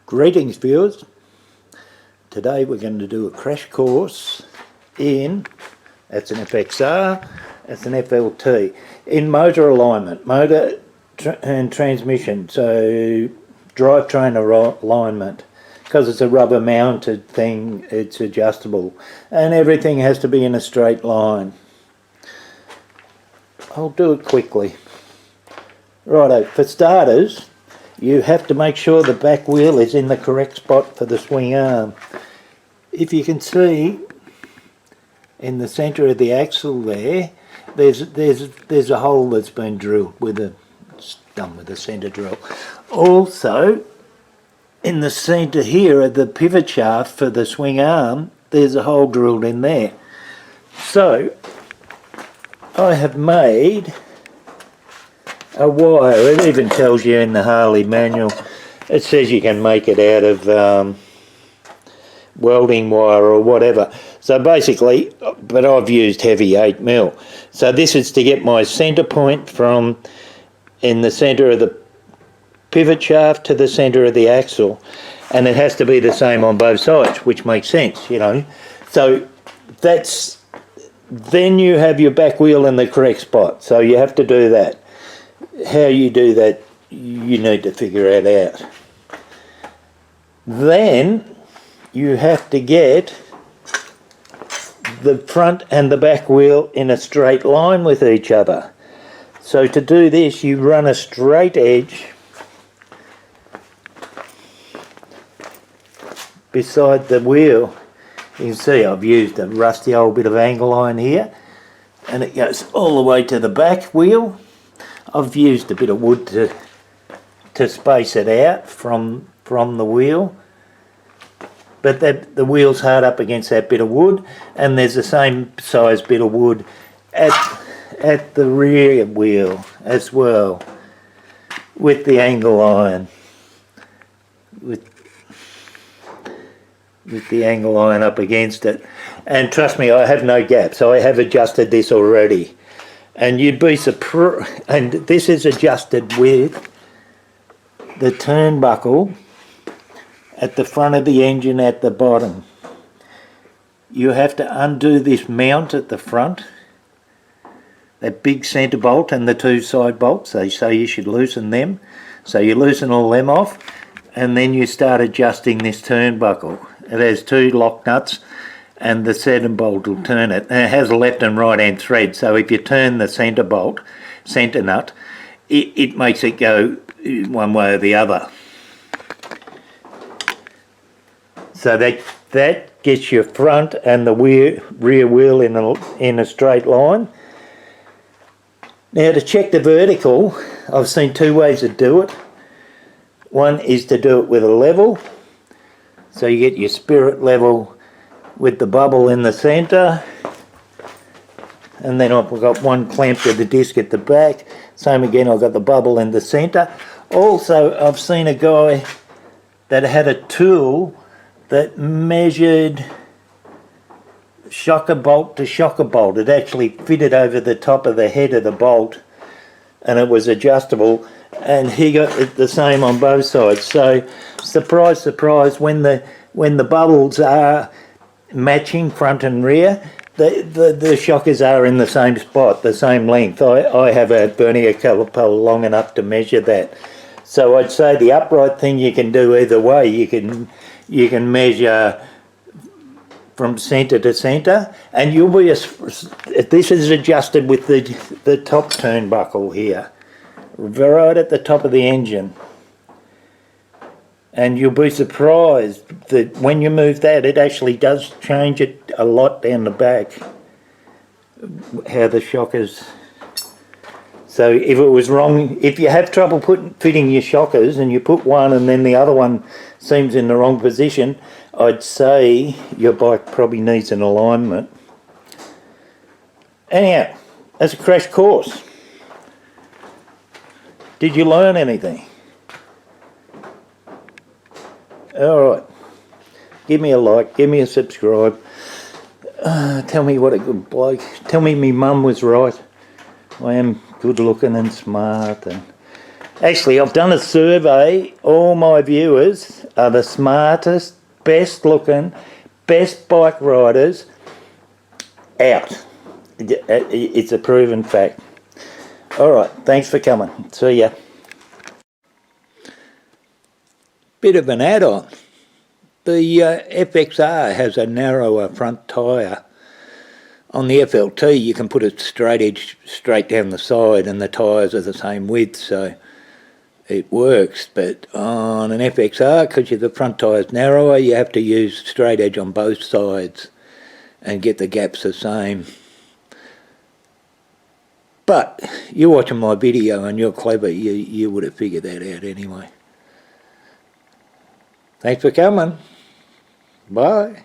Greetings viewers, today we're going to do a crash course in, that's an FXR, that's an FLT, in motor alignment, motor and transmission, so drivetrain alignment. Because it's a rubber mounted thing, it's adjustable and everything has to be in a straight line. I'll do it quickly. Righto, for starters, you have to make sure the back wheel is in the correct spot for the swing arm. If you can see in the centre of the axle there's a hole that's been drilled it's done with a centre drill. Also, in the centre here of the pivot shaft for the swing arm, there's a hole drilled in there. So I have made a wire. It even tells you in the Harley manual, it says you can make it out of welding wire or whatever. So basically, but I've used heavy 8mm. So this is to get my centre point from in the centre of the pivot shaft to the centre of the axle, and it has to be the same on both sides, which makes sense, you know. So then you have your back wheel in the correct spot, so you have to do that. How you do that, you need to figure it out. Then you have to get the front and the back wheel in a straight line with each other. So to do this, you run a straight edge beside the wheel. You can see I've used a rusty old bit of angle iron here, and it goes all the way to the back wheel. I've used a bit of wood to space it out from the wheel, but the wheel's hard up against that bit of wood, and there's the same size bit of wood at the rear wheel as well, with the angle iron, with the angle iron up against it. And trust me, I have no gaps. I have adjusted this already. And you'd be surprised, and this is adjusted with the turnbuckle at the front of the engine at the bottom. You have to undo this mount at the front, that big centre bolt and the two side bolts. They say you should loosen them. So you loosen all them off, and then you start adjusting this turnbuckle. It has two lock nuts, and the centre bolt will turn it. And it has a left and right hand thread, so if you turn the centre nut, it makes it go one way or the other. So that gets your front and the rear wheel in a straight line. Now to check the vertical, I've seen two ways to do it. One is to do it with a level, so you get your spirit level with the bubble in the centre, and then I've got one clamped to the disc at the back. Same again, I've got the bubble in the centre. Also, I've seen a guy that had a tool that measured shocker bolt to shocker bolt. It actually fitted over the top of the head of the bolt, and it was adjustable, and he got it the same on both sides. So surprise, surprise, when the bubbles are matching front and rear, the shockers are in the same spot, the same length. I have a vernier caliper long enough to measure that. So I'd say the upright thing you can do either way. You can measure from centre to centre, and you'll be this is adjusted with the top turnbuckle here, right at the top of the engine. And you'll be surprised that when you move that, it actually does change it a lot down the back, how the shockers. So if it was wrong, if you have trouble fitting your shockers and you put one and then the other one seems in the wrong position, I'd say your bike probably needs an alignment. Anyhow, that's a crash course. Did you learn anything? Alright, give me a like, give me a subscribe, tell me what a good bloke, tell me my mum was right, I am good looking and smart, and Actually, I've done a survey. All my viewers are the smartest, best looking, best bike riders out. It's a proven fact. Alright, thanks for coming. See ya. Bit of an add-on. The FXR has a narrower front tyre. On the FLT you can put a straight edge straight down the side and the tyres are the same width, so it works. But on an FXR, because the front tyre's narrower, you have to use straight edge on both sides and get the gaps the same. But you're watching my video and you're clever, you would have figured that out anyway. Thanks for coming. Bye.